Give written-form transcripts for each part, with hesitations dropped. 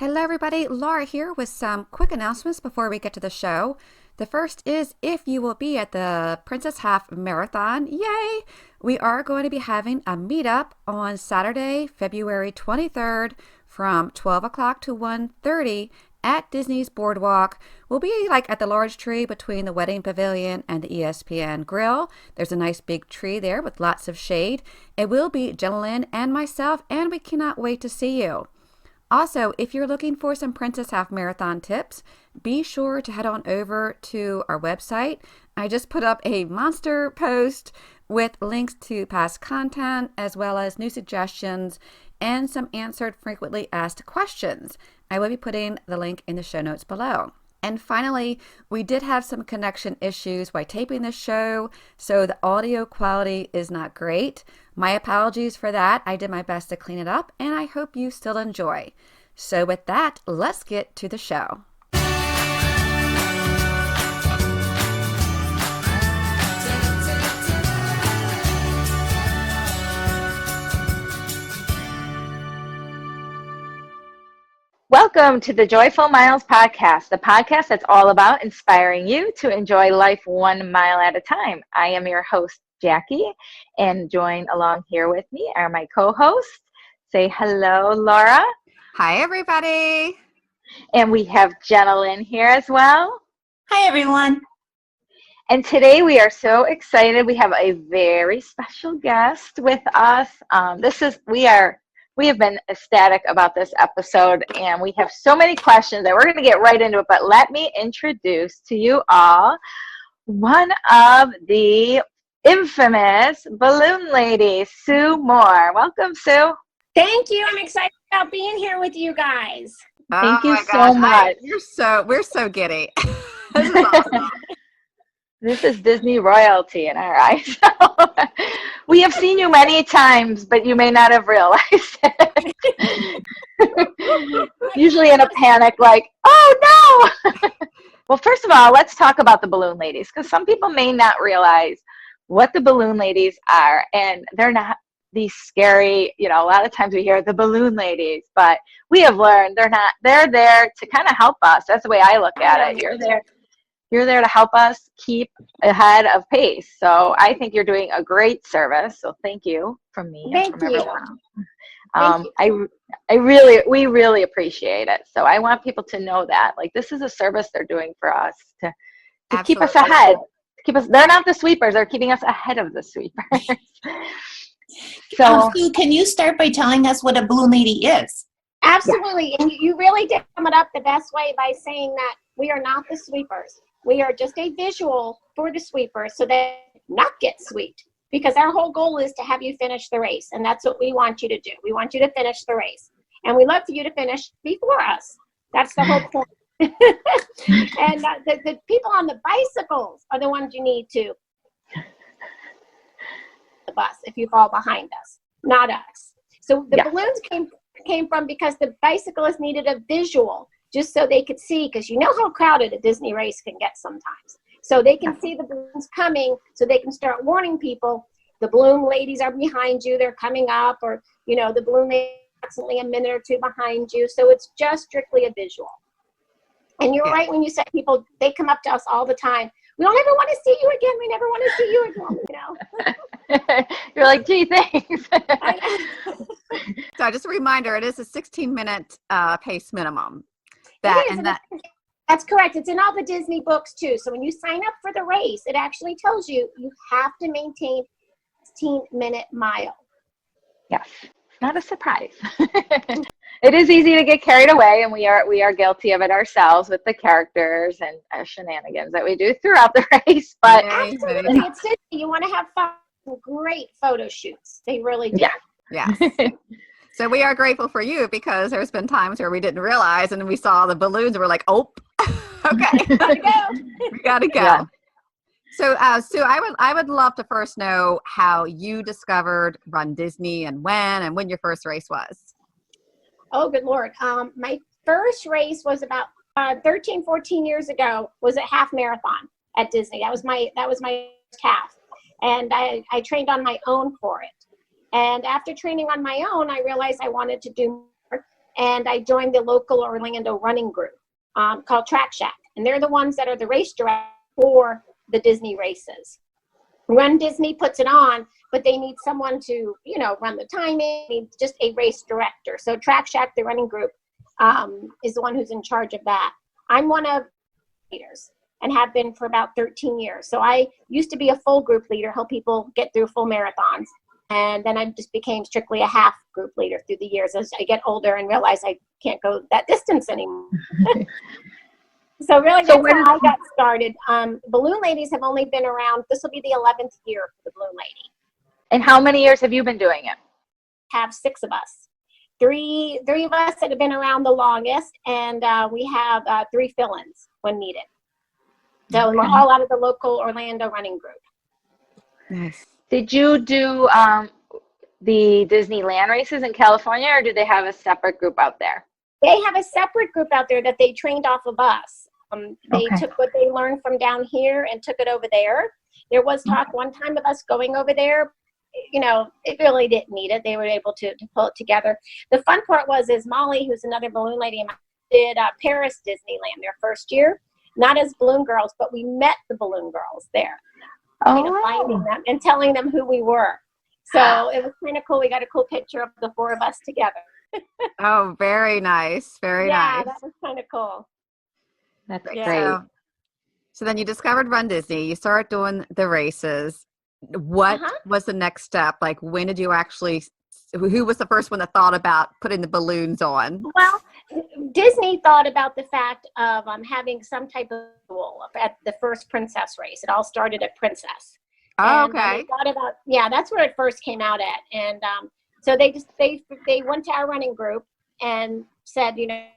Hello, everybody. Laura here with some quick announcements before we get to the show. The first is if you will be at the Princess Half Marathon, yay! We are going to be having a meetup on Saturday, February 23rd from 12 o'clock to 1:30 at Disney's Boardwalk. We'll be like at the large tree between the wedding pavilion and the ESPN Grill. There's a nice big tree there with lots of shade. It will be Jennalyn and myself, and we cannot wait to see you. Also, if you're looking for some Princess Half Marathon tips, be sure to head on over to our website. I just put up a monster post with links to past content as well as new suggestions and some answered frequently asked questions. I will be putting the link in the show notes below. And finally, we did have some connection issues while taping this show, so the audio quality is not great. My apologies for that. I did my best to clean it up, and I hope you still enjoy. So with that, let's get to the show. Welcome to the Joyful Miles podcast, the podcast that's all about inspiring you to enjoy life 1 mile at a time. I am your host, Jackie, and join along here with me are my co-hosts. Say hello, Laura. Hi, everybody. And we have Jennalyn here as well. Hi, everyone. And today we are so excited. We have a very special guest with us. We have been ecstatic about this episode, and we have so many questions that we're going to get right into it. But let me introduce to you all one of the infamous balloon ladies, Sue Moore. Welcome, Sue. Thank you. I'm excited about being here with you guys. Thank you so much. We're so giddy. This is awesome. This is Disney royalty in our eyes. We have seen you many times, but you may not have realized it. Usually in a panic, like, oh no! Well, first of all, let's talk about the balloon ladies, because some people may not realize what the balloon ladies are, and they're not these scary, a lot of times we hear the balloon ladies, but we have learned they're there to kind of help us. That's the way I look at it. You're there to help us keep ahead of pace. So I think you're doing a great service. So thank you from me and from everyone. We really appreciate it. So I want people to know that, like, this is a service they're doing for us to keep us ahead. They're not the sweepers. They're keeping us ahead of the sweepers. So Sue, can you start by telling us what a balloon lady is? Absolutely. Yeah. And you really did sum it up the best way by saying that we are not the sweepers. We are just a visual for the sweepers so they not get swept, because our whole goal is to have you finish the race. And that's what we want you to do. We want you to finish the race. And we love for you to finish before us. That's the whole point. And the people on the bicycles are the ones you need to the bus if you fall behind us, not us. So the balloons came from because the bicyclists needed a visual just so they could see, because you know how crowded a Disney race can get sometimes. So they can see the balloons coming, so they can start warning people, the balloon ladies are behind you, they're coming up, or, the balloon lady approximately a minute or two behind you. So it's just strictly a visual. And you're right when you said people, they come up to us all the time. We don't ever want to see you again. We never want to see you again, You're like, gee, thanks. So just a reminder, it is a 16-minute pace minimum. That's correct. It's in all the Disney books too. So when you sign up for the race, it actually tells you have to maintain 16-minute mile. Yes, not a surprise. It is easy to get carried away, and we are guilty of it ourselves with the characters and shenanigans that we do throughout the race. But absolutely, it's Disney. You want to have fun. Great photo shoots. They really do. Yeah. So we are grateful for you, because there's been times where we didn't realize, and then we saw the balloons and we're like, oh, okay, we gotta go. Yeah. So Sue, I would love to first know how you discovered runDisney and when your first race was. Oh, good Lord. My first race was about 13, 14 years ago, was a half marathon at Disney. That was my half. And I trained on my own for it. And after training on my own, I realized I wanted to do more. and I joined the local Orlando running group called Track Shack. And they're the ones that are the race director for the Disney races. runDisney puts it on, but they need someone to, run the timing, just a race director. So Track Shack, the running group, is the one who's in charge of that. I'm one of the leaders and have been for about 13 years. So I used to be a full group leader, help people get through full marathons. And then I just became strictly a half group leader through the years as I get older and realize I can't go that distance anymore. So really, that's how I got started. Balloon Ladies have only been around, this will be the 11th year for the Balloon Lady. And how many years have you been doing it? Have 6 of us. Three of us that have been around the longest, and we have 3 fill-ins when needed. So we're all out of the local Orlando running group. Nice. Did you do the Disneyland races in California, or do they have a separate group out there? They have a separate group out there that they trained off of us. They took what they learned from down here and took it over there. There was talk one time of us going over there. It really didn't need it. They were able to pull it together. The fun part is Molly, who's another balloon lady, did Paris Disneyland their first year. Not as balloon girls, but we met the balloon girls there. Finding them and telling them who we were. So it was kind of cool. We got a cool picture of the 4 of us together. Oh, very nice. Very nice. Yeah, that was kind of cool. That's great. So then you discovered runDisney. You started doing the races. What was the next step? Like, when did you actually, who was the first one that thought about putting the balloons on? Well, Disney thought about the fact of having some type of rule at the first princess race. It all started at Princess. Oh, and, okay. They thought about, that's where it first came out at. And so they went to our running group and said,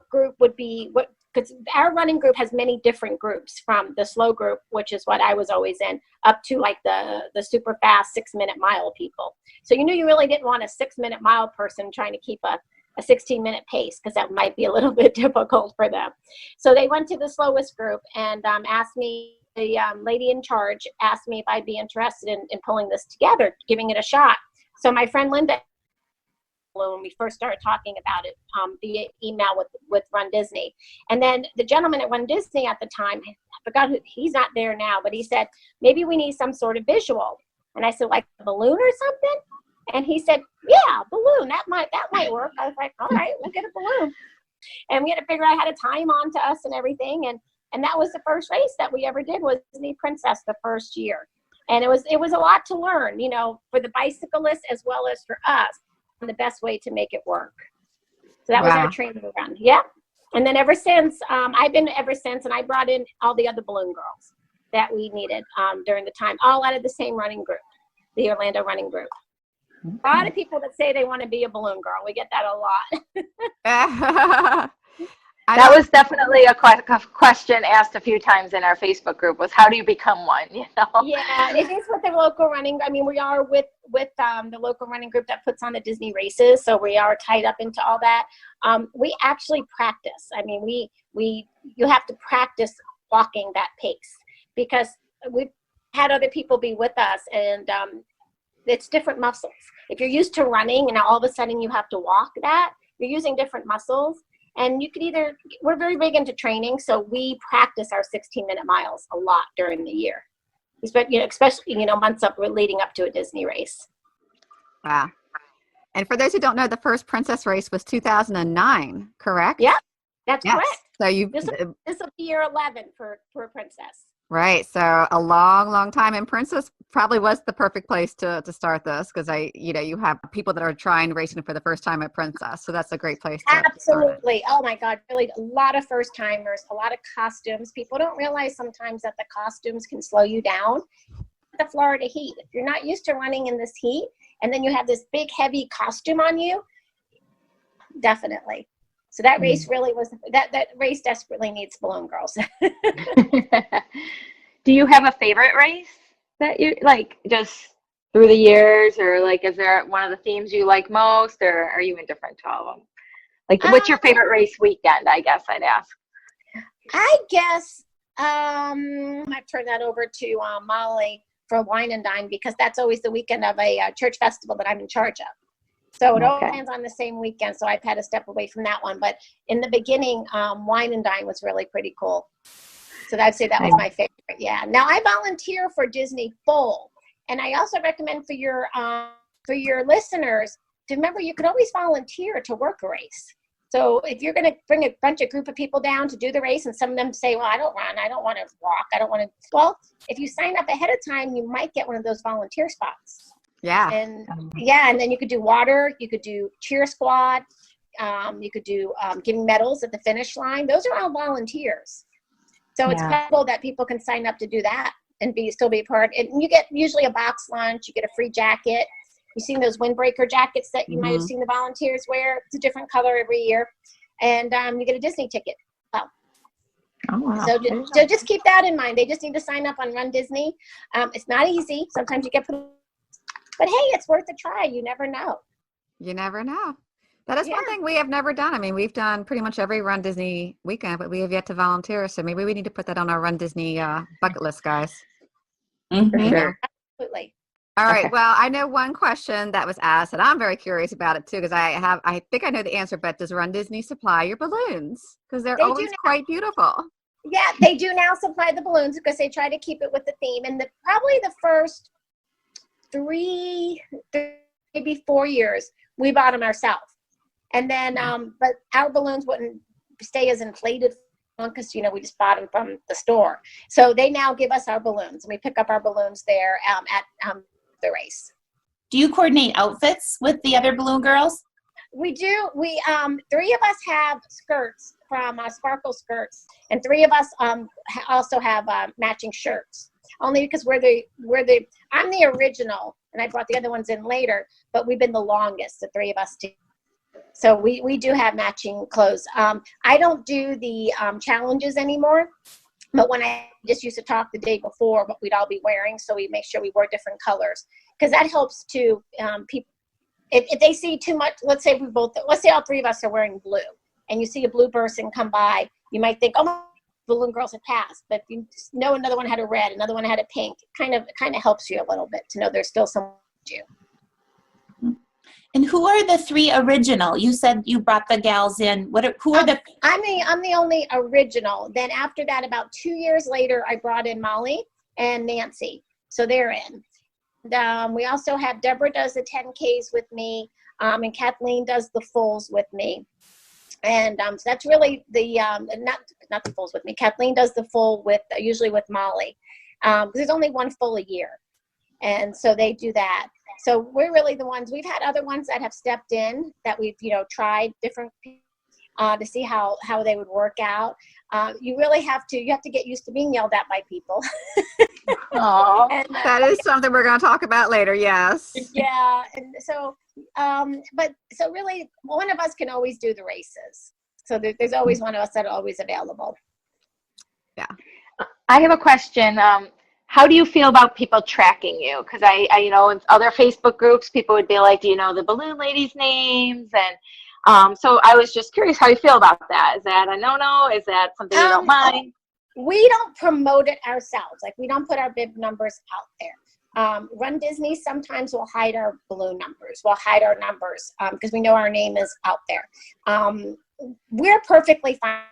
group would be what, because our running group has many different groups, from the slow group, which is what I was always in, up to like the super fast 6-minute mile people. So you really didn't want a 6-minute mile person trying to keep a 16-minute pace, because that might be a little bit difficult for them. So they went to the slowest group and asked me, the lady in charge asked me if I'd be interested in pulling this together, giving it a shot. So my friend Linda, when we first started talking about it via email with runDisney. And then the gentleman at runDisney at the time, I forgot who, he's not there now, but he said, maybe we need some sort of visual. And I said, like a balloon or something? And he said, yeah, balloon, that might work. I was like, all right, we'll get a balloon. And we had to figure out how to tie him on to us and everything. And that was the first race that we ever did, was Disney Princess the first year. And it was a lot to learn, for the bicyclists as well as for us, the best way to make it work. So that was our training run. Yeah. And then ever since, I've been ever since, and I brought in all the other balloon girls that we needed during the time, all out of the same running group, the Orlando running group. A lot of people that say they want to be a balloon girl. We get that a lot. That was definitely a question asked a few times in our Facebook group, was how do you become one? Yeah, it is with the local running. I mean, we are with the local running group that puts on the Disney races, so we are tied up into all that. We actually practice. I mean, you have to practice walking that pace, because we've had other people be with us, and it's different muscles. If you're used to running and all of a sudden you have to walk that, you're using different muscles. And you could we're very big into training, so we practice our 16-minute miles a lot during the year. Especially, months up, we're leading up to a Disney race. Wow. And for those who don't know, the first Princess race was 2009, correct? Yeah, that's correct. So this will be year 11 for Princess. Right. So a long, long time. And Princess probably was the perfect place to start this, because you have people that are trying racing for the first time at Princess. So that's a great place to Absolutely. Oh my God. Really a lot of first timers, a lot of costumes. People don't realize sometimes that the costumes can slow you down. The Florida heat. If you're not used to running in this heat, and then you have this big, heavy costume on you, definitely. So that race really was, that race desperately needs balloon girls. Do you have a favorite race that you like, just through the years, or like, is there one of the themes you like most, or are you indifferent to all of them? Like, what's your favorite race weekend, I guess I'd ask? I guess I turn that over to Molly for Wine and Dine, because that's always the weekend of a church festival that I'm in charge of. So it all Okay. lands on the same weekend. So I've had to step away from that one. But in the beginning, Wine and Dine was really pretty cool. So I'd say that was my favorite. Yeah. Now I volunteer for Disney Full, and I also recommend for your listeners to remember you can always volunteer to work a race. So if you're going to bring a group of people down to do the race, and some of them say, well, I don't run, I don't want to walk, I don't want to. Well, if you sign up ahead of time, you might get one of those volunteer spots. Yeah. And and then you could do water, you could do cheer squad, you could do giving medals at the finish line. Those are all volunteers. So it's possible that people can sign up to do that and still be part. And you get usually a box lunch, you get a free jacket. You've seen those windbreaker jackets that you might have seen the volunteers wear. It's a different color every year. And you get a Disney ticket. Oh, wow. So just keep that in mind. They just need to sign up on Run Disney. It's not easy. Sometimes you get put, but hey, it's worth a try. You never know. You never know. That is one thing we have never done. I mean, we've done pretty much every Run Disney weekend, but we have yet to volunteer. So maybe we need to put that on our Run Disney bucket list, guys. For sure. Absolutely. All right. Well, I know one question that was asked, and I'm very curious about it too, because I think I know the answer, but does Run Disney supply your balloons? Because they're always quite beautiful. Yeah, they do now supply the balloons because they try to keep it with the theme. And probably the first 3, maybe 4 years, we bought them ourselves. And then, but our balloons wouldn't stay as inflated because, we just bought them from the store. So they now give us our balloons, and we pick up our balloons there at the race. Do you coordinate outfits with the other balloon girls? We do. We 3 of us have skirts from Sparkle Skirts, and 3 of us also have matching shirts. Only because I'm the original, and I brought the other ones in later, but we've been the longest, the 3 of us too. So we do have matching clothes. I don't do the challenges anymore, but when I just used to talk the day before what we'd all be wearing, so we make sure we wear different colors, because that helps to people. If they see too much, let's say all 3 of us are wearing blue, and you see a blue person come by, you might think, oh, my balloon girls have passed. But if you know another one had a red, another one had a pink, it kind of helps you a little bit to know there's still someone to do. And who are the 3 original? You said you brought the gals in. Who are the? I'm the only original. Then after that, about 2 years later, I brought in Molly and Nancy, so they're in. And, we also have Deborah does the 10Ks with me, and Kathleen does the fulls with me. And so that's really the not the fulls with me. Kathleen does the full usually with Molly, because there's only one full a year, and so they do that. So we're really the ones. We've had other ones that have stepped in that we've tried different to see how they would work out. You really have to get used to being yelled at by people. Aww. And, that is something we're going to talk about later. Yes. Yeah, and so so really one of us can always do the races. So there's always one of us that are always available. Yeah. I have a question. How do you feel about people tracking you? Because I in other Facebook groups, people would be like, do you know the balloon ladies' names? And so I was just curious how you feel about that. Is that a no-no? Is that something you don't mind? We don't promote it ourselves. Like, we don't put our bib numbers out there. Run Disney sometimes will hide our balloon numbers. We'll hide our numbers because we know our name is out there. We're perfectly fine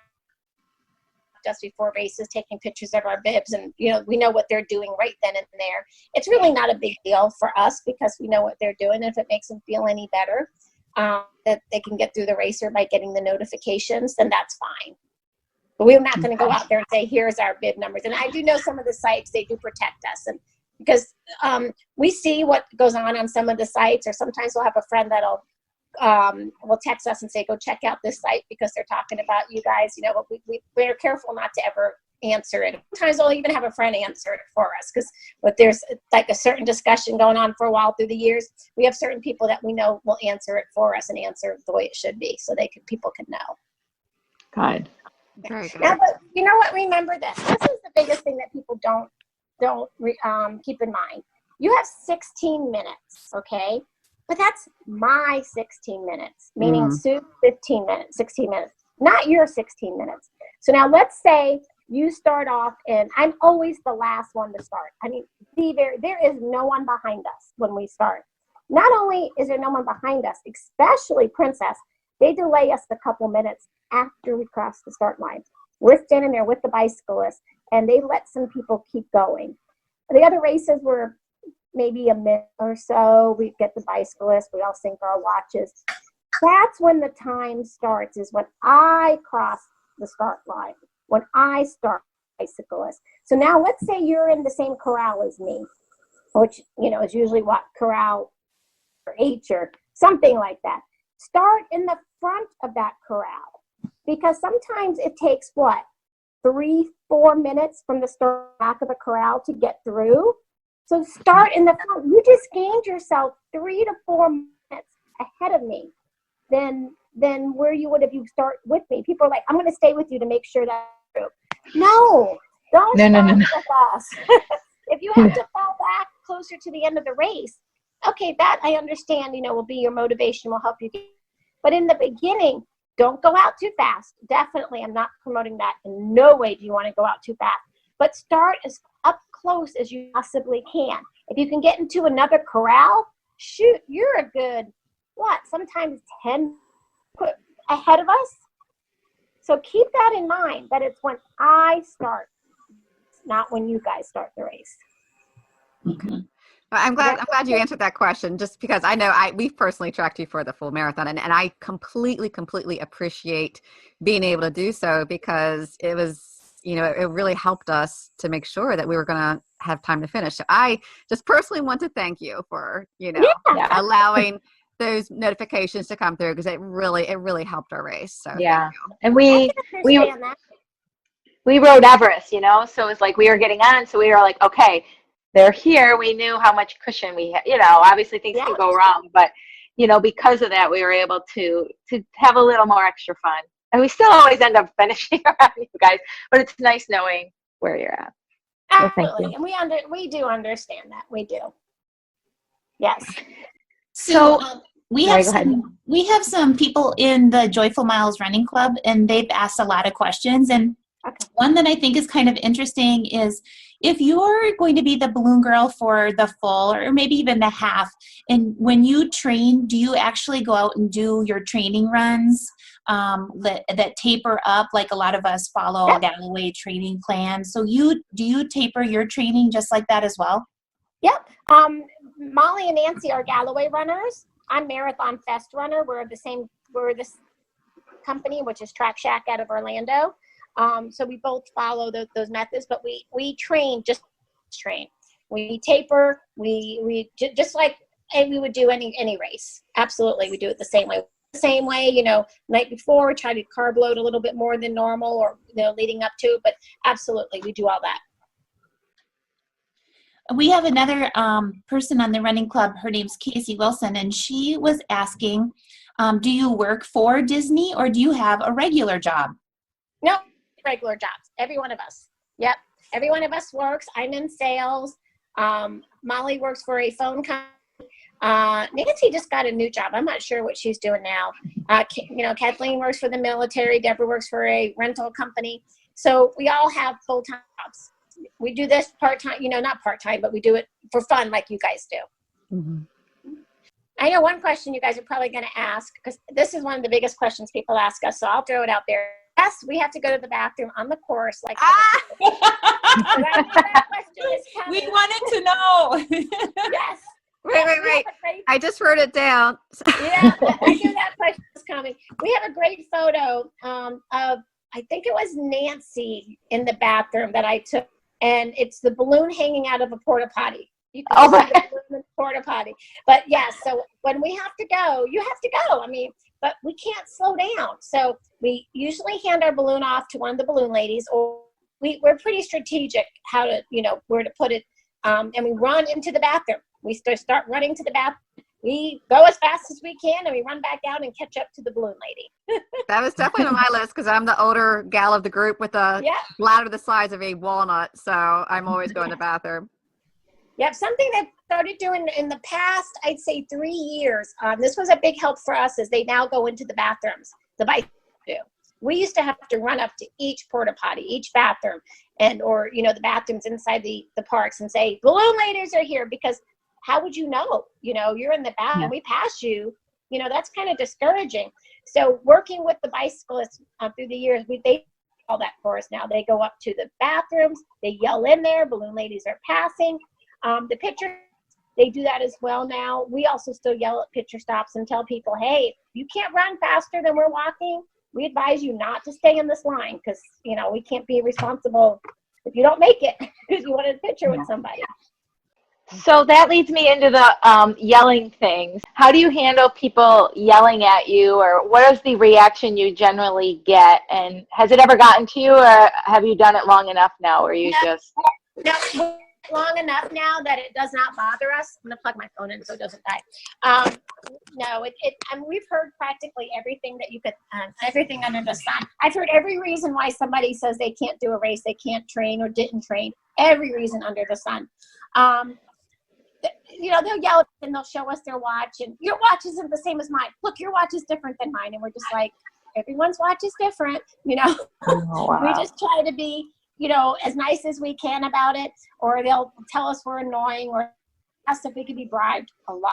just before races taking pictures of our bibs, and we know what they're doing right then and there. It's really not a big deal for us because we know what they're doing. And if it makes them feel any better that they can get through the racer by getting the notifications, then that's fine. But we're not going to go out there and say, here's our bib numbers. And I do know some of the sites, they do protect us, and because we see what goes on some of the sites, or sometimes we'll have a friend that'll will text us and say, go check out this site because they're talking about you guys, but we're careful not to ever answer it. Sometimes we'll even have a friend answer it for us, because there's like a certain discussion going on for a while through the years. We have certain people that we know will answer it for us and answer it the way it should be, so people can know. Good. Very good. Now, but you know what? Remember this. This is the biggest thing that people don't keep in mind. You have 16 minutes, okay? But that's my 16 minutes, meaning Sue's 16 minutes, not your 16 minutes. So now let's say you start off, and I'm always the last one to start. I mean, there is no one behind us when we start. not only is there no one behind us, especially Princess, they delay us a couple minutes after we cross the start line. We're standing there with the bicyclists, and they let some people keep going. The other races were maybe a minute or so. We get the bicyclists, we all sync our watches. That's when the time starts, is when I cross the start line, when I start bicyclist. So now let's say you're in the same corral as me, which, is usually what, corral or H or something like that. Start in the front of that corral, because sometimes it takes 3-4 minutes from the start back of the corral to get through. So start in the front. You just gained yourself 3 to 4 minutes ahead of me than where you would if you start with me. People are like, I'm going to stay with you to make sure that's true. No, don't start with us. If you have to fall back closer to the end of the race, okay, that I understand, will be your motivation, will help you. But in the beginning, don't go out too fast. Definitely, I'm not promoting that. In no way do you want to go out too fast. But start as up close as you possibly can. If you can get into another corral, shoot, you're a good, sometimes 10 ahead of us. So keep that in mind, that it's when I start, not when you guys start the race. Okay. I'm glad you answered that question, just because I know we've personally tracked you for the full marathon, and I completely appreciate being able to do so, because it was, it really helped us to make sure that we were going to have time to finish. So I just personally want to thank you for, allowing those notifications to come through, because it really helped our race. So yeah. thank you. And we rode Everest, so it's like we were getting on, so we were like, okay, they're here. We knew how much cushion we had, obviously things can go wrong, but because of that, we were able to have a little more extra fun. And we still always end up finishing around you guys, but it's nice knowing where you're at. Absolutely. So and we do understand that. We do. Yes. So we have some people in the Joyful Miles Running Club, and they've asked a lot of questions. And one that I think is kind of interesting is, if you're going to be the balloon girl for the full or maybe even the half, and when you train, do you actually go out and do your training runs that taper up, like a lot of us follow a Galloway training plan? So do you taper your training just like that as well? Yep. Molly and Nancy are Galloway runners. I'm Marathon Fest runner. We're this company, which is Track Shack out of Orlando. So we both follow those methods, but we train. We taper. We just like we would do any race. Absolutely, we do it the same way. Night before, we try to carb load a little bit more than normal, or leading up to. But absolutely, we do all that. We have another person on the running club. Her name's Casey Wilson, and she was asking, do you work for Disney, or do you have a regular job? No, regular jobs. Every one of us. Yep. Every one of us works. I'm in sales. Molly works for a phone company. Nancy just got a new job. I'm not sure what she's doing now. Kathleen works for the military. Deborah works for a rental company. So we all have full-time jobs. We do this part-time, not part-time, but we do it for fun like you guys do. Mm-hmm. I know one question you guys are probably going to ask, because this is one of the biggest questions people ask us, so I'll throw it out there. Yes, we have to go to the bathroom on the course. So that question is coming. We wanted to know. Yes. Wait. I just wrote it down. Yeah, I knew that question was coming. We have a great photo of, I think it was Nancy in the bathroom that I took, and it's the balloon hanging out of a porta potty. You can see the balloon in the porta potty. But yes, so when we have to go, you have to go. But we can't slow down. So we usually hand our balloon off to one of the balloon ladies, or we're pretty strategic how to, where to put it. And we run into the bathroom. We start running to the bathroom. We go as fast as we can, and we run back out and catch up to the balloon lady. That was definitely on my list, because I'm the older gal of the group with a bladder the size of a walnut. So I'm always going to the bathroom. Yep, something that started doing in the past, I'd say 3 years. This was a big help for us, as they now go into the bathrooms. The bike do. We used to have to run up to each porta potty, each bathroom, or the bathrooms inside the parks, and say, balloon ladies are here, because how would you know? You're in the back and we pass you. That's kind of discouraging. So working with the bicyclists through the years, they all that for us now. They go up to the bathrooms, they yell in there, balloon ladies are passing. The picture, they do that as well now. We also still yell at picture stops and tell people, hey, you can't run faster than we're walking. We advise you not to stay in this line because, we can't be responsible if you don't make it because you wanted a picture with somebody. So that leads me into the yelling things. How do you handle people yelling at you, or what is the reaction you generally get? And has it ever gotten to you, or have you done it long enough now where you No, long enough now that it does not bother us. I'm going to plug my phone in so it doesn't die. No, we've heard practically everything that you could, everything under the sun. I've heard every reason why somebody says they can't do a race, they can't train or didn't train, every reason under the sun. They'll yell at us and they'll show us their watch, and your watch isn't the same as mine. Look, your watch is different than mine. And we're just like, everyone's watch is different, Oh, wow. We just try to be, as nice as we can about it, or they'll tell us we're annoying, or ask if we could be bribed a lot.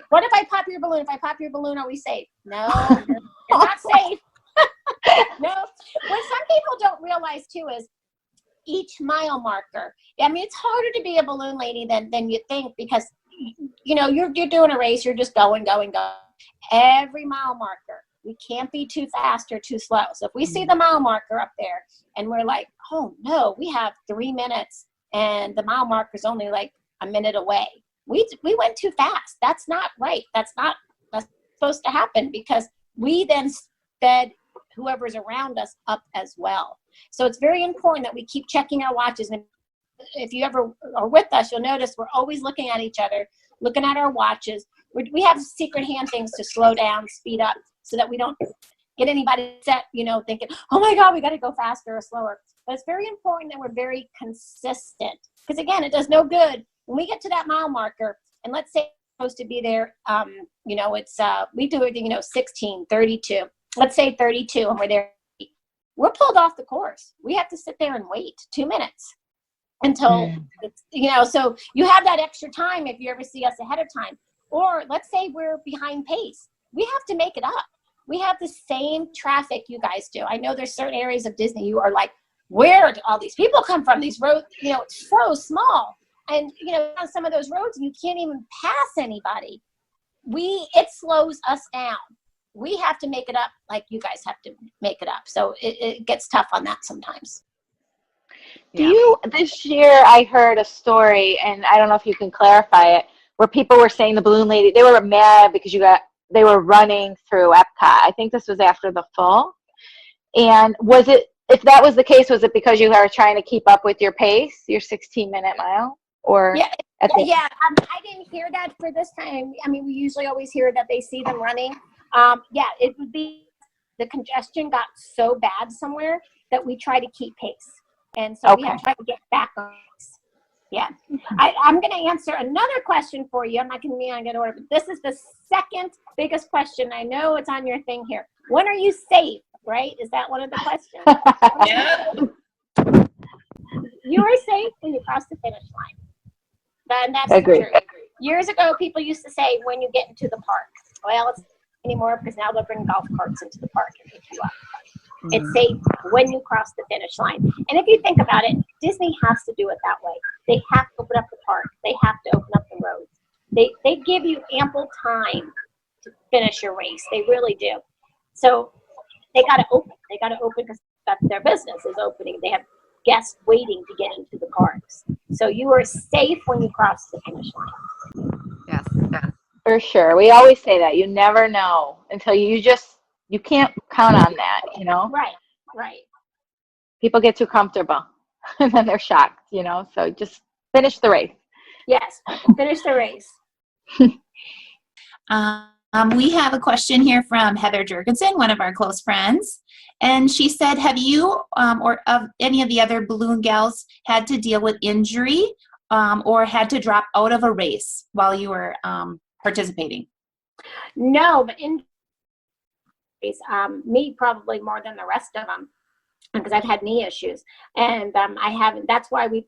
What if I pop your balloon? If I pop your balloon, are we safe? No, you're not safe. No. What some people don't realize too is each mile marker. It's harder to be a balloon lady than you think, because you're doing a race, you're just going. Every mile marker, we can't be too fast or too slow. So if we see the mile marker up there and we're like, oh no, we have 3 minutes and the mile marker is only like a minute away, we went too fast. That's not right. That's supposed to happen, because we then sped whoever's around us up as well. So it's very important that we keep checking our watches. And if you ever are with us, you'll notice we're always looking at each other, looking at our watches. We have secret hand things to slow down, speed up, so that we don't get anybody upset, thinking, oh my God, we got to go faster or slower. But it's very important that we're very consistent, because again, it does no good when we get to that mile marker, and let's say we're supposed to be there, we do it, 16, 32, let's say 32, and we're there. We're pulled off the course. We have to sit there and wait 2 minutes until it's, so you have that extra time if you ever see us ahead of time. Or let's say we're behind pace. We have to make it up. We have the same traffic you guys do. I know there's certain areas of Disney you are like, where do all these people come from? These roads, it's so small. And, on some of those roads, you can't even pass anybody. It slows us down. We have to make it up like you guys have to make it up. So it gets tough on that sometimes. This year I heard a story, and I don't know if you can clarify it, where people were saying the balloon lady, they were mad because they were running through Epcot. I think this was after the fall. And if that was the case, was it because you are trying to keep up with your pace, your 16-minute mile? Or I didn't hear that for this time. We usually always hear that they see them running. It would be the congestion got so bad somewhere that we try to keep pace. And so we have to try to get back on pace. Yeah. I'm going to answer another question for you. I'm not going to be on good order, but this is the second biggest question. I know it's on your thing here. When are you safe, right? Is that one of the questions? Yeah. You are safe when you cross the finish line. And that's Agreed. true. Years ago, people used to say when you get into the park. Well, it's anymore because now they'll bring golf carts into the park and pick you up. It's safe when you cross the finish line. And if you think about it, Disney has to do it that way. They have to open up the park. They have to open up the roads. They give you ample time to finish your race. They really do. So they got to open. They got to open because that's their business is opening. They have guests waiting to get into the parks. So you are safe when you cross the finish line. Yes. For sure. We always say that. You never know until you can't count on that, Right. People get too comfortable and then they're shocked, so just finish the race. Yes, finish the race. We have a question here from Heather Jurgensen, one of our close friends. And she said, have you or of any of the other balloon gals had to deal with injury or had to drop out of a race while you were participating? No, but in me probably more than the rest of them, because I've had knee issues, and I haven't. That's why we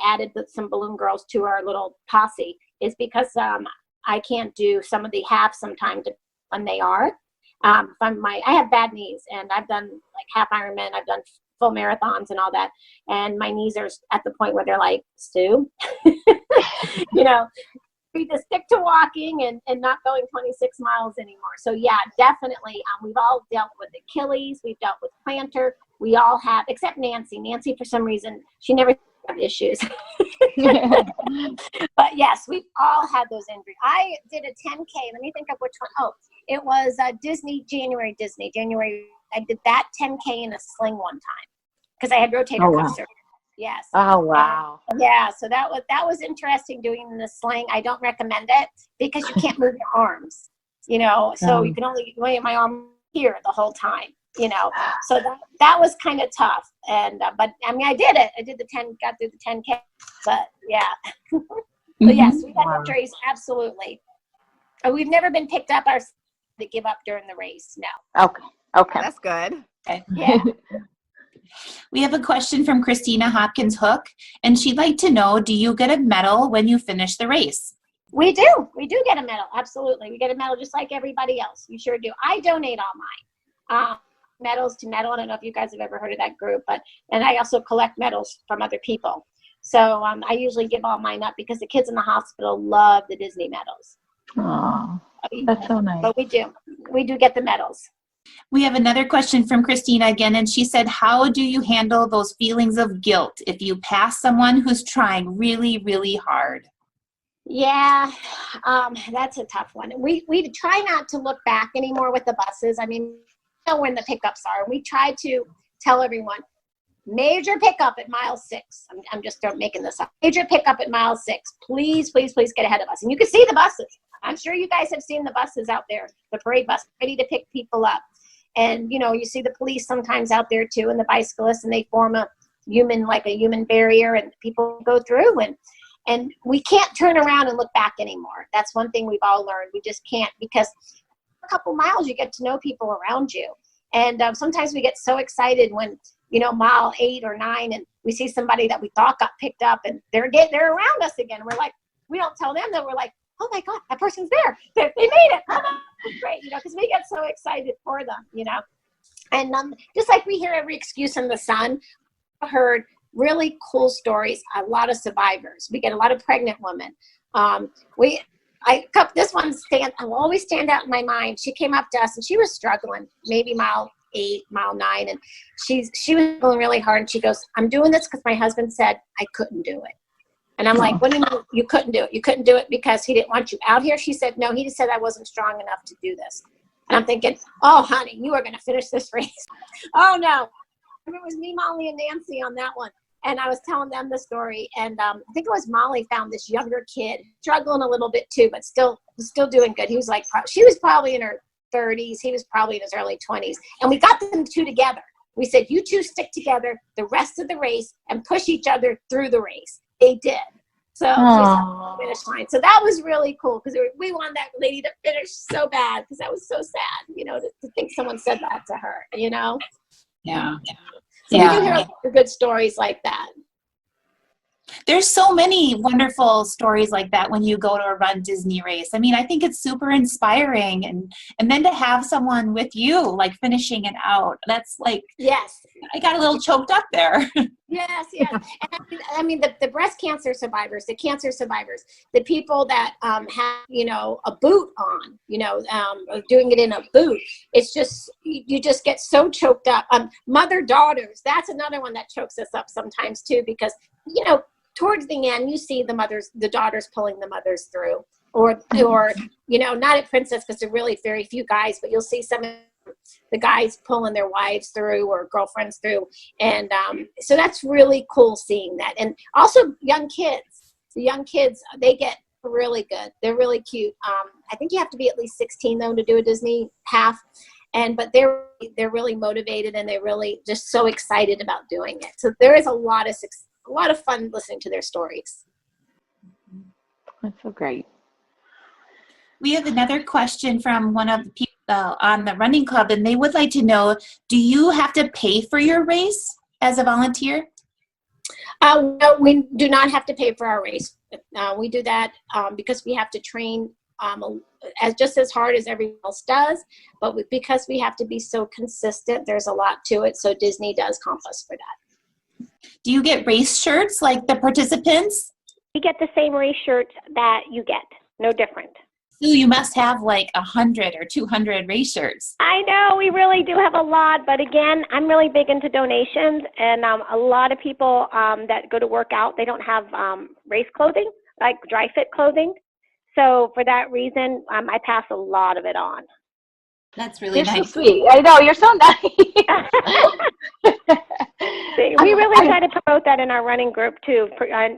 added some balloon girls to our little posse is because I can't do some of the halves sometimes when they are. I have bad knees, and I've done like half Ironman, I've done full marathons and all that, and my knees are at the point where they're like, Stu, you know, we just stick to walking and not going 26 miles anymore. So yeah, definitely. We've all dealt with Achilles, we've dealt with plantar, we all have, except Nancy. Nancy, for some reason, she never had issues. But yes, we've all had those injuries. I did a 10K. Let me think of which one. Oh, it was January. I did that 10K in a sling one time because I had rotator cuff surgery. Yes. Oh, wow. Yeah. So that was interesting doing in the sling. I don't recommend it because you can't move your arms, you know, so you can only lay my arm here the whole time, you know, so that was kind of tough. And, but I mean, I did it. I did got through the 10K, but yeah. But yes, we had injuries. Absolutely. We've never been picked up to give up during the race. No. Okay. That's good. Okay. Yeah. We have a question from Christina Hopkins Hook, and she'd like to know, do you get a medal when you finish the race? We do get a medal. Absolutely. We get a medal just like everybody else. We sure do. I donate all mine. Medals to Medal. I don't know if you guys have ever heard of that group, and I also collect medals from other people. So I usually give all mine up because the kids in the hospital love the Disney medals. Oh, that's so nice. But we do get the medals. We have another question from Christina again, and she said, how do you handle those feelings of guilt if you pass someone who's trying really, really hard? Yeah, that's a tough one. We try not to look back anymore with the buses. I mean, you know when the pickups are. We try to tell everyone, major pickup at mile 6. I'm just making this up. Major pickup at mile 6. Please, please, please get ahead of us. And you can see the buses. I'm sure you guys have seen the buses out there, the parade bus, ready to pick people up. And, you know, you see the police sometimes out there too, and the bicyclists, and they form a human barrier, and people go through, and we can't turn around and look back anymore. That's one thing we've all learned. We just can't, because a couple miles, you get to know people around you. And sometimes we get so excited when, you know, mile 8 or 9, and we see somebody that we thought got picked up, and they're around us again. We're like, we don't tell them that. We're like, oh my God, that person's there. They made it. Oh, that's great, you know, because we get so excited for them, you know. And just like we hear every excuse in the sun, I heard really cool stories, a lot of survivors. We get a lot of pregnant women. This one will always stand out in my mind. She came up to us, and she was struggling, maybe mile 8, mile 9, and she was struggling really hard. And she goes, I'm doing this because my husband said I couldn't do it. And I'm like, what do you mean you couldn't do it? You couldn't do it because he didn't want you out here? She said, no, he just said I wasn't strong enough to do this. And I'm thinking, oh, honey, you are going to finish this race. Oh, no. It was me, Molly, and Nancy on that one. And I was telling them the story. And I think it was Molly found this younger kid, struggling a little bit too, but still doing good. He was like, she was probably in her 30s. He was probably in his early 20s. And we got them two together. We said, you two stick together the rest of the race and push each other through the race. They did. So she's on the finish line. So that was really cool because we wanted that lady to finish so bad because that was so sad, you know, to think someone said that to her, you know? Yeah. So we can hear good stories like that. There's so many wonderful stories like that when you go to a Run Disney race. I mean, I think it's super inspiring, and then to have someone with you, like finishing it out, that's like, yes, I got a little choked up there. Yes. And I mean, the breast cancer survivors, the cancer survivors, the people that have, you know, a boot on, you know, doing it in a boot. It's just, you just get so choked up. Mother-daughters, that's another one that chokes us up sometimes too, because, you know, towards the end, you see the daughters pulling the mothers through, or you know, not at Princess because there are really very few guys, but you'll see some of the guys pulling their wives through or girlfriends through, and so that's really cool seeing that. And also young kids, they get really good. They're really cute. I think you have to be at least 16 though to do a Disney half, but they're really motivated, and they're really just so excited about doing it. So there is a lot of fun listening to their stories. That's so great. We have another question from one of the people on the running club, and they would like to know, do you have to pay for your race as a volunteer? No, we do not have to pay for our race. We do that because we have to train just as hard as everyone else does, but because we have to be so consistent, there's a lot to it. So Disney does comp us for that. Do you get race shirts like the participants? You get the same race shirt that you get, no different. So you must have like 100 or 200 race shirts. I know, we really do have a lot, but again, I'm really big into donations, and a lot of people that go to work out, they don't have race clothing, like dry fit clothing. So for that reason, I pass a lot of it on. That's really You're nice. so sweet. I know, you're so nice. We really try to promote that in our running group too.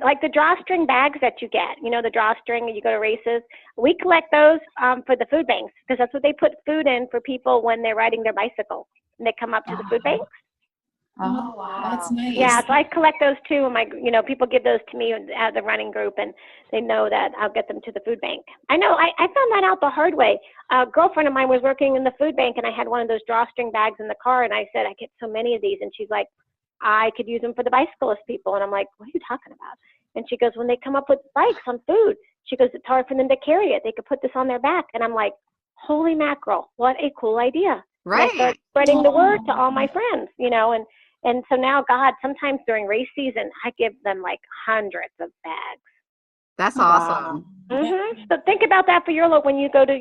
Like the drawstring bags that you get, you know, the drawstring, you go to races, we collect those for the food banks, because that's what they put food in for people when they're riding their bicycle and they come up to the food banks. Oh, wow. That's nice. Yeah, so I collect those too, and people give those to me at the running group, and they know that I'll get them to the food bank. I know, I found that out the hard way. A girlfriend of mine was working in the food bank, and I had one of those drawstring bags in the car, and I said, I get so many of these, and she's like, I could use them for the bicyclist people. And I'm like, what are you talking about? And she goes, when they come up with bikes on food, she goes, it's hard for them to carry it. They could put this on their back. And I'm like, holy mackerel, what a cool idea. Right. And I started spreading the word to all my friends, and so now, God, sometimes during race season, I give them like hundreds of bags. That's awesome. Mm-hmm. So think about that for your look when you go to,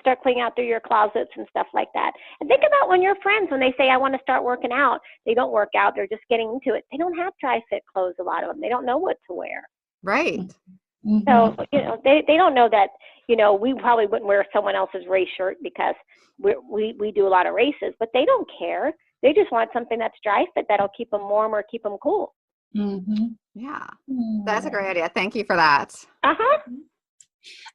start cleaning out through your closets and stuff like that. And think about when your friends, when they say, I want to start working out, they don't work out. They're just getting into it. They don't have dry fit clothes, a lot of them. They don't know what to wear. Right. Mm-hmm. So, they don't know that, we probably wouldn't wear someone else's race shirt because we do a lot of races, but they don't care. They just want something that's dry fit that'll keep them warm or keep them cool. Mm-hmm. Yeah. That's a great idea. Thank you for that. Uh-huh.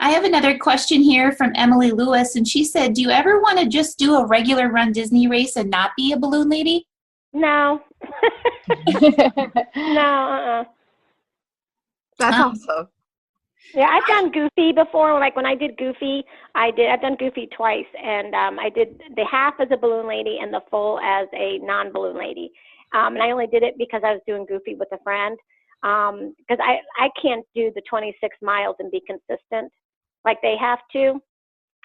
I have another question here from Emily Lewis, and she said, do you ever want to just do a regular Run Disney race and not be a balloon lady? No. No, That's awesome. Yeah, I've done Goofy before. Like when I did Goofy, I've done Goofy twice, and I did the half as a balloon lady and the full as a non-balloon lady. And I only did it because I was doing Goofy with a friend. Because I can't do the 26 miles and be consistent like they have to.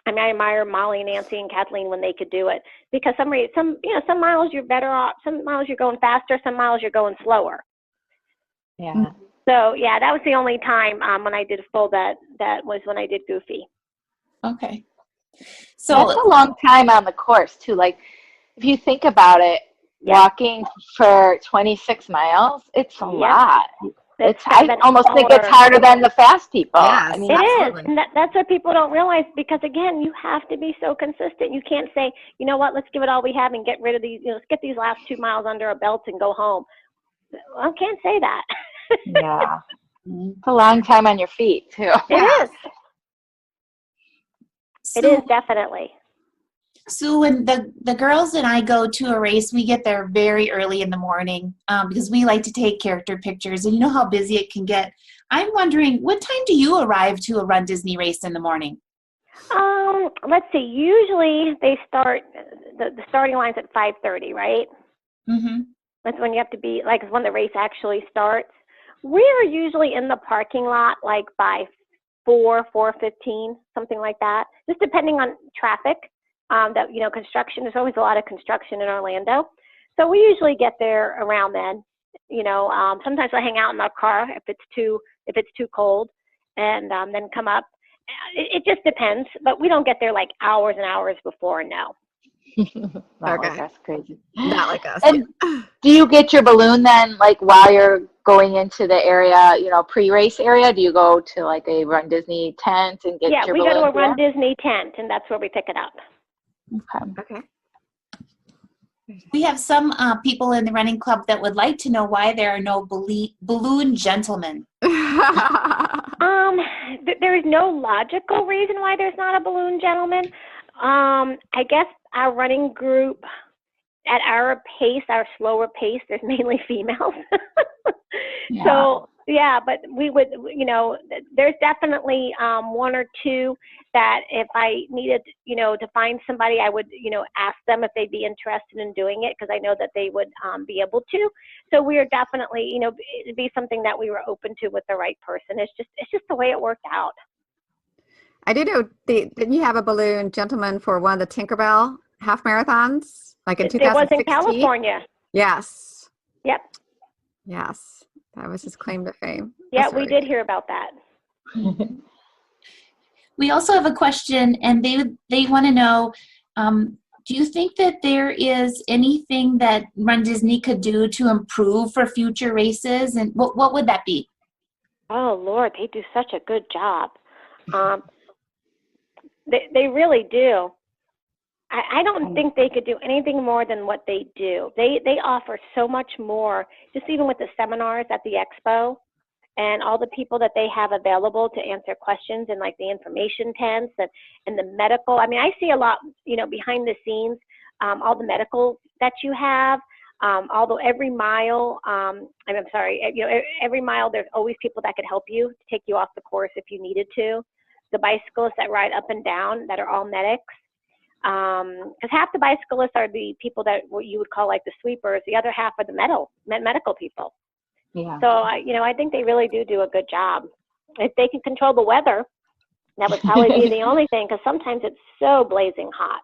I mean, I admire Molly, Nancy, and Kathleen when they could do it, because some miles you're better off, some miles you're going faster, some miles you're going slower. Yeah. So yeah, that was the only time when I did full that was when I did Goofy. Okay. So that's a long time on the course too. Like if you think about it, walking for 26 miles, it's a lot. I almost think it's harder than the fast people. Yes, I mean, it absolutely. is. And that's what people don't realize, because again, you have to be so consistent. You can't say, you know what, let's give it all we have and get rid of these, let's get these last 2 miles under our belts and go home. I can't say that. Yeah. It's a long time on your feet too. It is definitely. So when the girls and I go to a race, we get there very early in the morning because we like to take character pictures, and you know how busy it can get. I'm wondering, what time do you arrive to a Run Disney race in the morning? Let's see. Usually they start, the starting line's at 5:30, right? Mm-hmm. That's when you have to be, like, when the race actually starts. We're usually in the parking lot like by 4:15, something like that, just depending on traffic. Construction, there's always a lot of construction in Orlando. So we usually get there around then. Sometimes I hang out in our car if it's too cold, and then come up. It just depends, but we don't get there like hours and hours before, no. Okay. That's crazy. Not like us. And do you get your balloon then, like while you're going into the area, pre-race area? Do you go to like a Run Disney tent and get your balloon? Yeah, we go to a Run Disney tent, and that's where we pick it up. Okay. We have some people in the running club that would like to know why there are no balloon gentlemen. There is no logical reason why there's not a balloon gentleman. I guess our running group, at our pace, our slower pace, there's mainly females. Yeah. So Yeah, but we would, there's definitely one or two that if I needed, to find somebody, I would, ask them if they'd be interested in doing it, because I know that they would be able to. So we are definitely, it'd be something that we were open to with the right person. It's just the way it worked out. I do know, didn't you have a balloon gentleman for one of the Tinkerbell half marathons, like in 2016? It was in California. Yes. Yep. Yes. That was his claim to fame. Yeah, we did hear about that. We also have a question, and they want to know, do you think that there is anything that runDisney could do to improve for future races? And what would that be? Oh, Lord, they do such a good job. They really do. I don't think they could do anything more than what they do. They offer so much more, just even with the seminars at the expo and all the people that they have available to answer questions, and like the information tents and the medical. I mean, I see a lot, behind the scenes, all the medical that you have. Although every mile, every mile there's always people that could help you to take you off the course if you needed to. The bicyclists that ride up and down that are all medics. Because half the bicyclists are the people that what you would call like the sweepers. The other half are the medical people. Yeah. So, I think they really do a good job. If they can control the weather, that would probably be the only thing, because sometimes it's so blazing hot.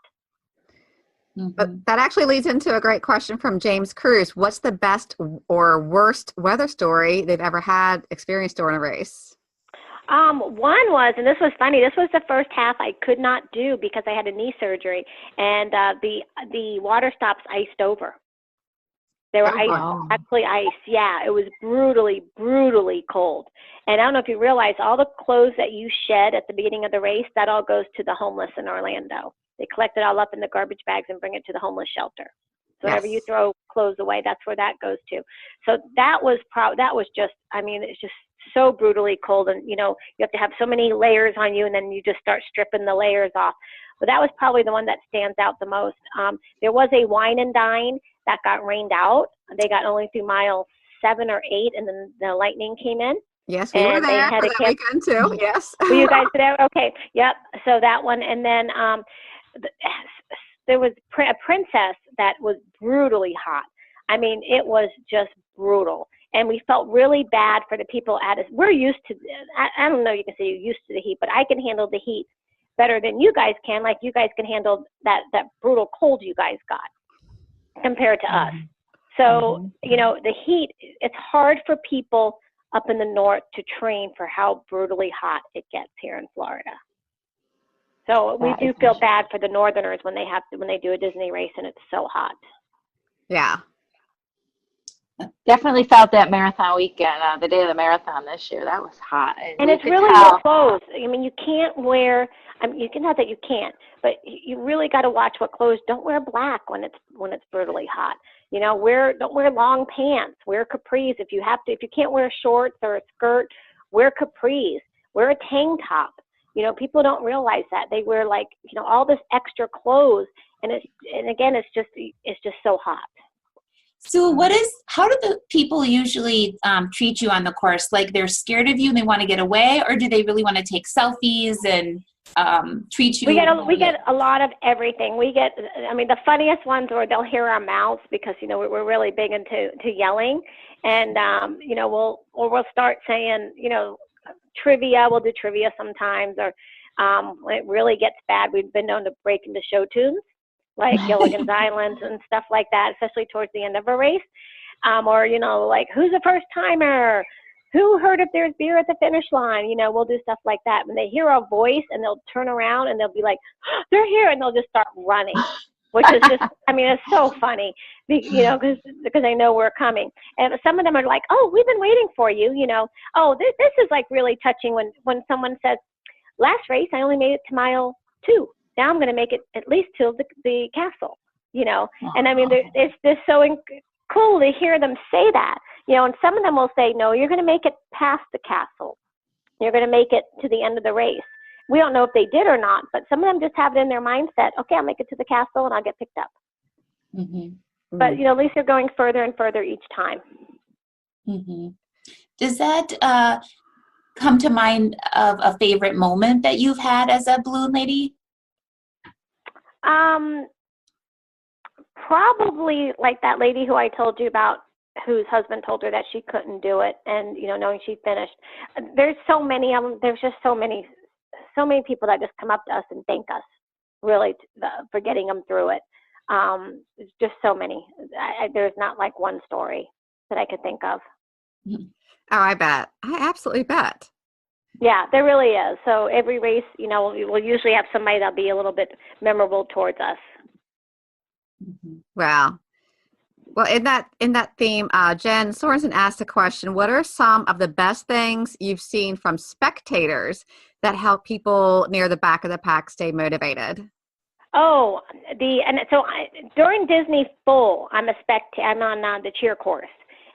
But that actually leads into a great question from James Cruz. What's the best or worst weather story they've ever had experienced during a race? One was, and this was funny, this was the first half I could not do because I had a knee surgery, and the water stops iced over. They were actually ice. Yeah, it was brutally, brutally cold. And I don't know if you realize, all the clothes that you shed at the beginning of the race, that all goes to the homeless in Orlando. They collect it all up in the garbage bags and bring it to the homeless shelter. So whenever you throw clothes away, that's where that goes to. So that was just, it's just so brutally cold. And, you have to have so many layers on you, and then you just start stripping the layers off. But that was probably the one that stands out the most. There was a wine and dine that got rained out. They got only through mile 7 or 8, and then the lightning came in. Yes, we were there for that weekend too. Yes. Were you guys there? Okay. Yep. So that one, and then there was a princess that was brutally hot. I mean, it was just brutal. And we felt really bad for the people at us. We're used to, I don't know, you can say you're used to the heat, but I can handle the heat better than you guys can. Like, you guys can handle that brutal cold you guys got compared to us. So, the heat, it's hard for people up in the north to train for how brutally hot it gets here in Florida. So we do feel bad for the northerners when they do a Disney race and it's so hot. Yeah. Definitely felt that marathon weekend, the day of the marathon this year. That was hot. And it's really your clothes. I mean, you can't wear, you can, not that you can't, but you really got to watch what clothes. Don't wear black when it's brutally hot. Don't wear long pants. Wear capris if you have to. If you can't wear shorts or a skirt, wear capris. Wear a tank top. People don't realize that. They wear all this extra clothes, and again, it's just so hot. So how do the people usually treat you on the course? Like, they're scared of you and they want to get away, or do they really want to take selfies and treat you? We get a lot of everything. The funniest ones are they'll hear our mouths, because, we're really big into yelling, and, we'll start saying, trivia. We'll do trivia sometimes, or when it really gets bad, we've been known to break into show tunes, like Gilligan's Island and stuff like that, especially towards the end of a race. Or, like, who's a first timer? Who heard if there's beer at the finish line? We'll do stuff like that. When they hear our voice, and they'll turn around and they'll be like, oh, they're here, and they'll just start running, which is just, it's so funny, because they know we're coming. And some of them are like, oh, we've been waiting for you, Oh, this is like really touching when someone says, last race, I only made it to mile 2. Now I'm going to make it at least to the castle, And it's just so cool to hear them say that, and some of them will say, no, you're going to make it past the castle. You're going to make it to the end of the race. We don't know if they did or not, but some of them just have it in their mindset, okay, I'll make it to the castle and I'll get picked up. Mm-hmm. But, at least you're going further and further each time. Mm-hmm. Does that come to mind of a favorite moment that you've had as a balloon lady? Probably like that lady who I told you about, whose husband told her that she couldn't do it, and knowing she finished. There's so many of them. There's just so many people that just come up to us and thank us, really, for getting them through it. It's just so many. There's not like one story that I could think of. Oh, I bet. I absolutely bet. Yeah, there really is. So every race, we'll usually have somebody that'll be a little bit memorable towards us. Wow. Well, in that theme, Jen Sorensen asked a question: what are some of the best things you've seen from spectators that help people near the back of the pack stay motivated? Oh, during Disney Full, I'm on the cheer course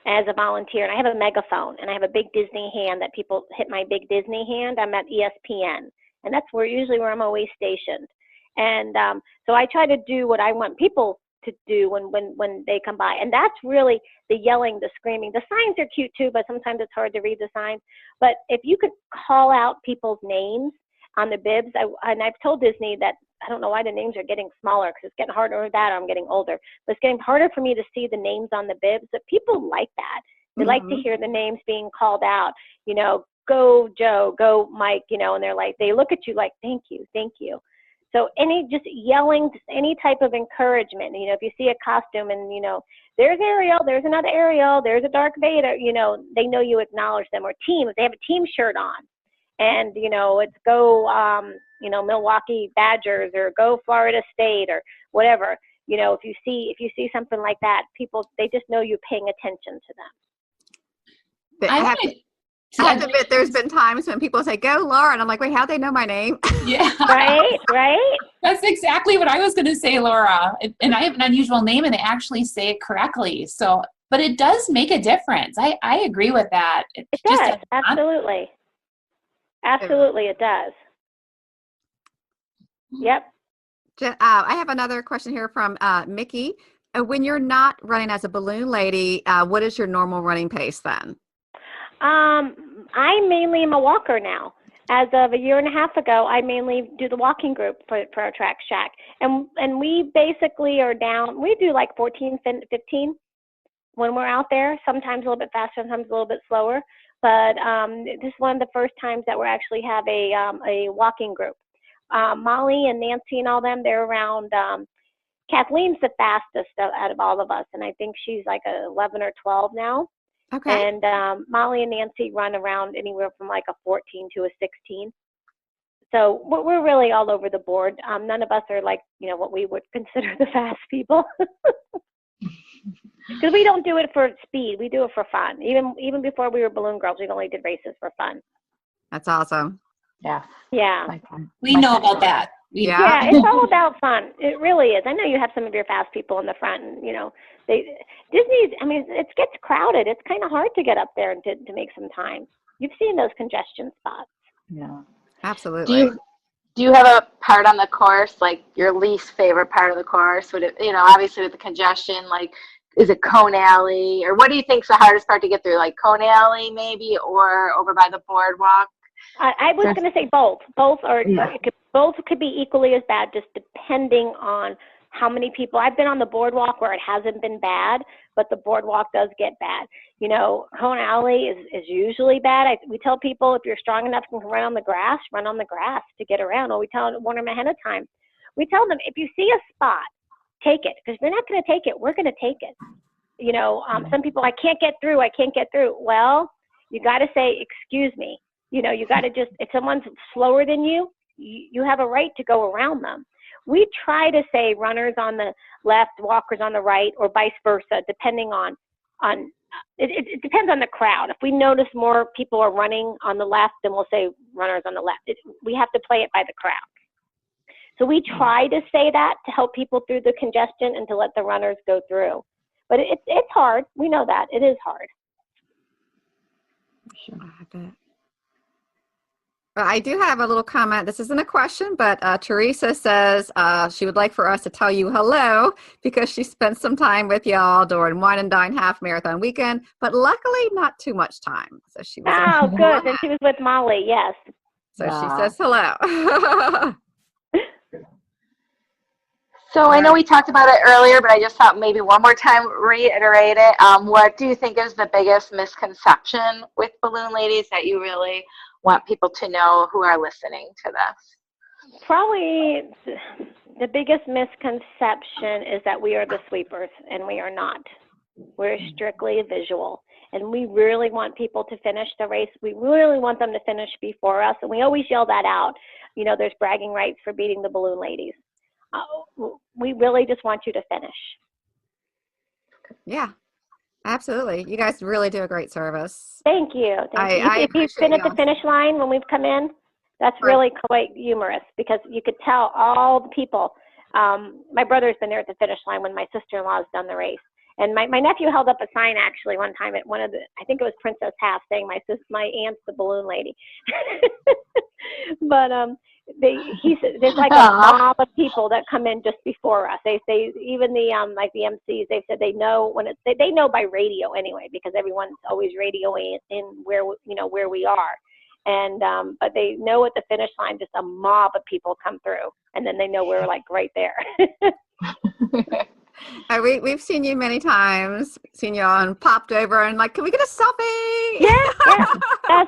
as a volunteer, and I have a megaphone, and I have a big Disney hand that people hit my big Disney hand. I'm at ESPN, and that's usually where I'm always stationed. And so I try to do what I want people to do when they come by, and that's really the yelling, the screaming. The signs are cute too, but sometimes it's hard to read the signs. But if you could call out people's names on the bibs, and I've told Disney that I don't know why the names are getting smaller, because it's getting harder, or that I'm getting older, but it's getting harder for me to see the names on the bibs. But people like that. They like to hear the names being called out. Go Joe, go Mike. And they're like, they look at you like, thank you, thank you. So just yelling, any type of encouragement. If you see a costume and there's Ariel, there's another Ariel, there's a Dark Vader. They know you acknowledge them. Or teams, they have a team shirt on, and it's go Milwaukee Badgers, or go Florida State, or whatever. If you see something like that, people, they just know you're paying attention to them. I have to admit, there's been times when people say, "Go, Laura," and I'm like, "Wait, how'd they know my name?" Yeah. Right. That's exactly what I was going to say, Laura. And I have an unusual name, and they actually say it correctly. So, but it does make a difference. I agree with that. It does. Absolutely. Absolutely, it does. Yep. I have another question here from Mickey. When you're not running as a balloon lady, what is your normal running pace then? I mainly am a walker now. As of a year and a half ago, I mainly do the walking group for our track shack. And we basically are down, we do like 14, 15 when we're out there, sometimes a little bit faster, sometimes a little bit slower. But this is one of the first times that we actually have a walking group. Molly and Nancy and all them, they're around, Kathleen's the fastest out of all of us, and I think she's like 11 or 12 now. Okay. And Molly and Nancy run around anywhere from like a 14 to a 16. So we're really all over the board. None of us are like, what we would consider the fast people. Because we don't do it for speed. We do it for fun. Even before we were balloon girls, we only did races for fun. That's awesome. Yeah. Yeah. We know about that. Yeah, it's all about fun. It really is. I know you have some of your fast people in the front, and Disney's. I mean, it gets crowded. It's kind of hard to get up there and to make some time. You've seen those congestion spots. Yeah. Absolutely. Do you have a part on the course, like your least favorite part of the course? Would it, obviously with the congestion, like, is it Cone Alley, or what do you think's the hardest part to get through? Like Cone Alley, maybe, or over by the Boardwalk? I was going to say both. Both could be equally as bad, just depending on how many people. I've been on the Boardwalk where it hasn't been bad, but the Boardwalk does get bad. Cone Alley is usually bad. We tell people, if you're strong enough and can run on the grass to get around. Or we warn them ahead of time. We tell them, if you see a spot, take it. Because if you're not going to take it, we're going to take it. Some people, I can't get through. Well, you got to say, excuse me. You got to if someone's slower than you, you have a right to go around them. We try to say runners on the left, walkers on the right, or vice versa, depending on it depends on the crowd. If we notice more people are running on the left, then we'll say runners on the left. We have to play it by the crowd. So we try to say that to help people through the congestion and to let the runners go through. But it's hard. We know that. It is hard. Sure. I bet. Well, I do have a little comment. This isn't a question, but Teresa says she would like for us to tell you hello because she spent some time with y'all during Wine and Dine Half Marathon weekend, but luckily not too much time. So she was Oh, good. And she was with Molly, yes. So she says hello. So I know we talked about it earlier, but I just thought maybe one more time reiterate it. What do you think is the biggest misconception with balloon ladies that you really want people to know who are listening to this? Probably the biggest misconception is that we are the sweepers, and we are not. We're strictly visual, and we really want people to finish the race. We really want them to finish before us, and we always yell that out. You know, there's bragging rights for beating the balloon ladies. We really just want you to finish. Yeah, absolutely. You guys really do a great service. Thank you. I If you've been at the finish line when we've come in, that's really quite humorous because you could tell all the people. My brother's been there at the finish line when my sister-in-law's done the race. And my nephew held up a sign actually one time at one of the, I think it was Princess Half, saying my aunt's the balloon lady. But he said there's like a mob of people that come in just before us. They say even the like the MCs, they said they know when it's they know by radio anyway because everyone's always radioing in where where we are. And but they know at the finish line just a mob of people come through, and then they know we're like right there. We've seen you many times, seen you on popped over and like, can we get a selfie?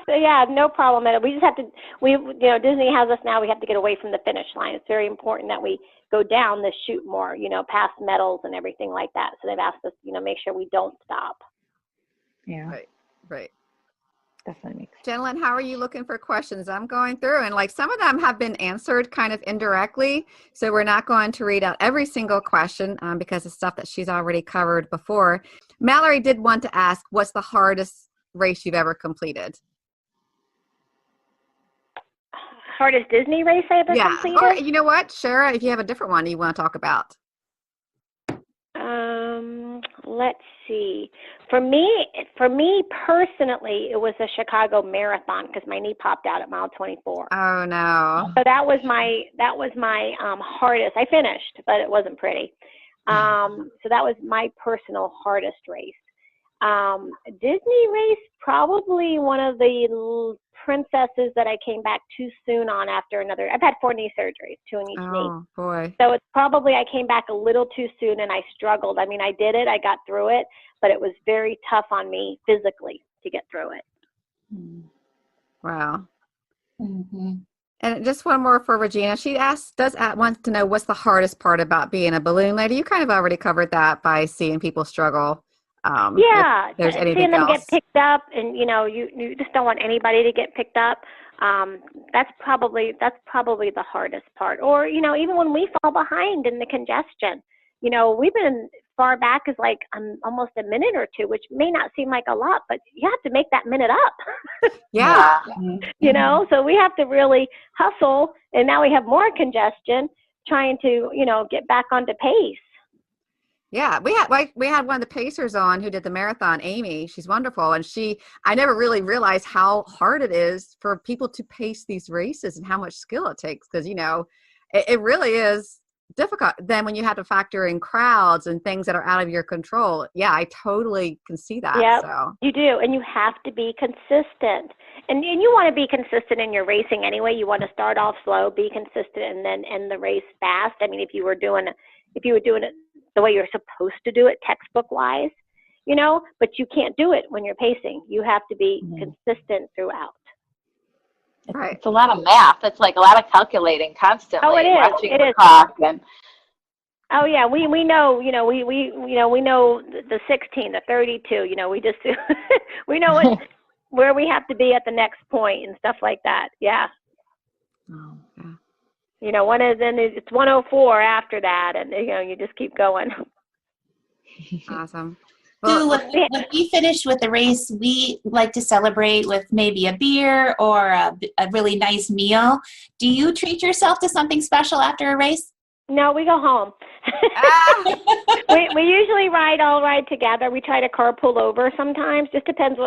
Yeah, no problem. We just have to, Disney has us now, we have to get away from the finish line. It's very important that we go down the chute more, past medals and everything like that. So they've asked us, make sure we don't stop. Yeah. Right. Definitely makes sense. Jennalyn, how are you looking for questions? I'm going through and like some of them have been answered kind of indirectly. So we're not going to read out every single question because it's stuff that she's already covered before. Mallory did want to ask, what's the hardest race you've ever completed? Hardest Disney race I ever completed? Or you know what, Shara, if you have a different one you want to talk about. Let's see. For me personally, it was the Chicago Marathon because my knee popped out at mile 24. Oh no! So that was my hardest. I finished, but it wasn't pretty. So that was my personal hardest race. Disney race, probably one of the princesses that I came back too soon on after another. I've had 4 knee surgeries, 2 in each knee. Oh boy. So it's probably I came back a little too soon and I struggled. I mean, I did it, I got through it, but it was very tough on me physically to get through it. Wow. Mm-hmm. And just one more for Regina. She wants to know what's the hardest part about being a balloon lady. You kind of already covered that by seeing people struggle. If there's anything seeing them else. get picked up, and you just don't want anybody to get picked up. That's probably the hardest part. Or even when we fall behind in the congestion, we've been far back as like almost a minute or two, which may not seem like a lot, but you have to make that minute up. Yeah. So we have to really hustle, and now we have more congestion, trying to get back onto pace. Yeah, we had one of the pacers on who did the marathon, Amy. She's wonderful. And I never really realized how hard it is for people to pace these races and how much skill it takes. Because, it really is difficult. Then when you have to factor in crowds and things that are out of your control. Yeah, I totally can see that. Yeah, so. You do. And you have to be consistent. And you want to be consistent in your racing anyway. You want to start off slow, be consistent, and then end the race fast. I mean, if you were doing it the way you're supposed to do it textbook wise, but you can't do it when you're pacing. You have to be consistent throughout. Right. It's a lot of math. It's like a lot of calculating constantly. Oh, it is. Watching the clock and. Oh yeah, we know, we know the 16, the 32, we just, we know where we have to be at the next point and stuff like that. Yeah. Oh, yeah. Then it's 104 after that, and you just keep going. Awesome. Well, when we finish with the race, we like to celebrate with maybe a beer or a really nice meal. Do you treat yourself to something special after a race? No, we go home. We usually all ride together. We try to carpool over sometimes. Just depends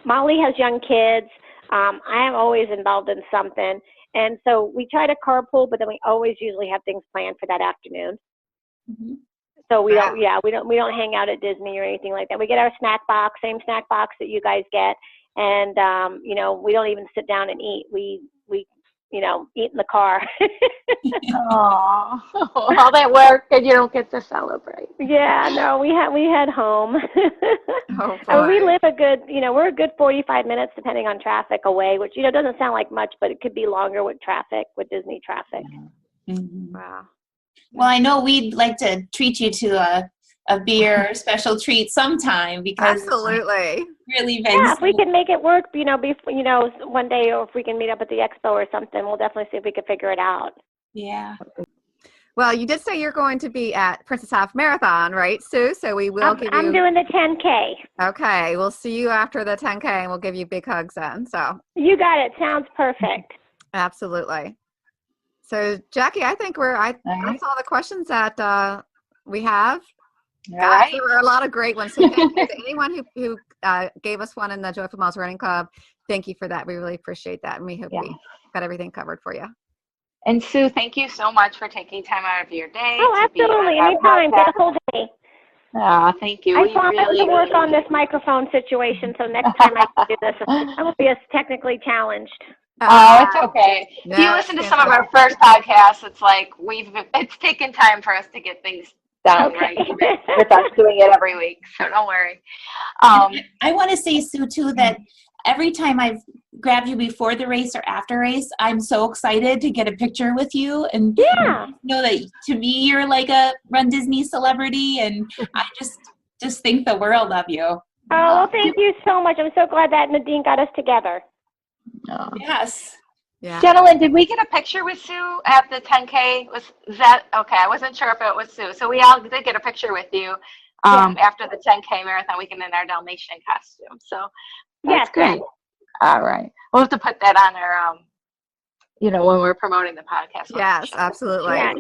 Molly has young kids. I am always involved in something. And so we try to carpool, but then we always usually have things planned for that afternoon. Mhm. So we don't hang out at Disney or anything like that. We get our snack box, same snack box that you guys get. And, you know, we don't even sit down and eat. We you know, eat in the car. Oh, all that work and you don't get to celebrate. Yeah, no, we head home. Oh, I mean, we boy. live a good, you know, we're a good 45 minutes depending on traffic away, which, you know, doesn't sound like much, but it could be longer with traffic, with Disney traffic. Mhm. Wow. Well, I know we'd like to treat you to a beer or special treat sometime because Absolutely. really been Yeah, if we can make it work, you know, you know, one day, or if we can meet up at the expo or something, we'll definitely see if we can figure it out. yeah. Well, you did say you're going to be at Princess Half Marathon, right, Sue? So we will give you. I'm doing the 10K. Okay, we'll see you after the 10K, and we'll give you big hugs then. So You got it. Sounds perfect. absolutely. So Jackie, I think that's all the questions that we have. All Gosh, right. there were a lot of great ones. So thank you to anyone who gave us one in the Joyful Miles Running Club. Thank you for that. We really appreciate that, and we hope we got everything covered for you. And Sue, thank you so much for taking time out of your day. Oh, to be on absolutely. our Anytime. podcast. Get a hold of me. Thank you. I We promise really, to work really on this microphone situation, so next time I can do this, I will be as technically challenged. Oh, it's okay. No, if you listen to some of our first podcasts, it's like it's taken time for us to get things down right, even with us doing it every week. So don't worry. I want to say, Sue, too, that every time I've grabbed you before the race or after race, I'm so excited to get a picture with you and know that to me you're like a Run Disney celebrity, and I just think the world of you. Oh, well, thank you so much. I'm so glad that Nadine got us together. Yes. Yeah. Jennalyn, did we get a picture with Sue at the 10K? Was that okay? I wasn't sure if it was Sue. So we all did get a picture with you after the 10K marathon weekend in our Dalmatian costume. So that's great. All right. We'll have to put that on our, you know, when we're promoting the podcast. Yes, absolutely. Yeah.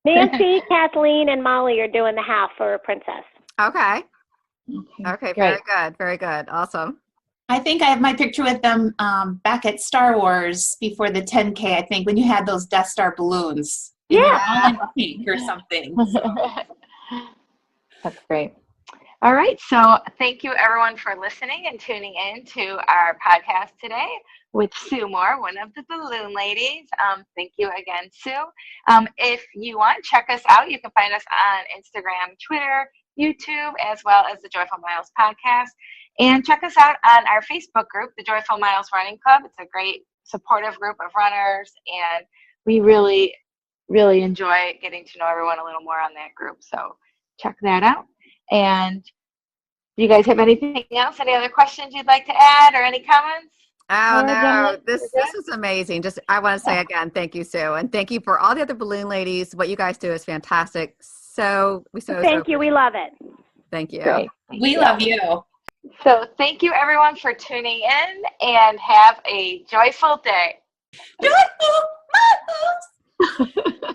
Nancy, Kathleen, and Molly are doing the half for Princess. Okay. Okay. Very good. Very good. Awesome. I think I have my picture with them back at Star Wars before the 10K, I think, when you had those Death Star balloons. And they were all in pink or something. So. That's great. All right. So thank you, everyone, for listening and tuning in to our podcast today with Sue Moore, one of the balloon ladies. Thank you again, Sue. If you want, check us out. You can find us on Instagram, Twitter, YouTube, as well as the Joyful Miles podcast. And check us out on our Facebook group, the Joyful Miles Running Club. It's a great supportive group of runners, and we really, really enjoy getting to know everyone a little more on that group. So check that out. And do you guys have anything else? Any other questions you'd like to add or any comments? Oh, no, this is amazing. Just, I want to say again, thank you, Sue. And thank you for all the other balloon ladies. What you guys do is fantastic. Thank you. We love it. Thank you. Great. We love you. So thank you, everyone, for tuning in, and have a joyful day. Joyful Miles!